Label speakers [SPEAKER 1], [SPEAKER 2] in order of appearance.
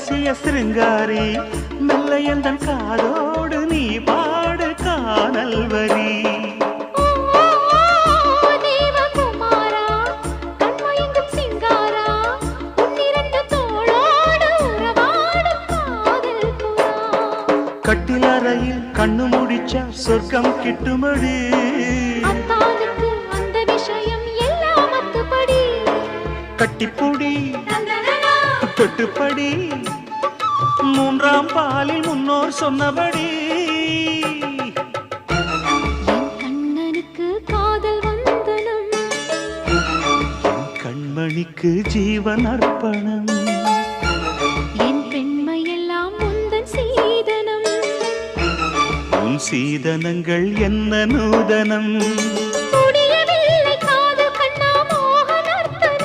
[SPEAKER 1] ரகசிய சிருங்காரி மெல்ல எந்தன் காதோடு நீ பாடு காணல் வரி கட்டிலறையில் கண்ணு முடிச்சா சொர்க்கம் கிட்டுமடி
[SPEAKER 2] அந்த விஷயம் எல்லாம் அத்துப்படி
[SPEAKER 1] கட்டிப்புடி தொட்டுப்படி மூன்றாம் பாலில் முன்னோர் சொன்னபடி
[SPEAKER 2] என் கண்ணனுக்கு காதல் வந்தனம்
[SPEAKER 1] என் கண்மணிக்கு ஜீவன் அர்ப்பணம்
[SPEAKER 2] என் பெண்மையெல்லாம் முந்தன் சீதனம்
[SPEAKER 1] உன் சீதனங்கள் என்ன நூதனம்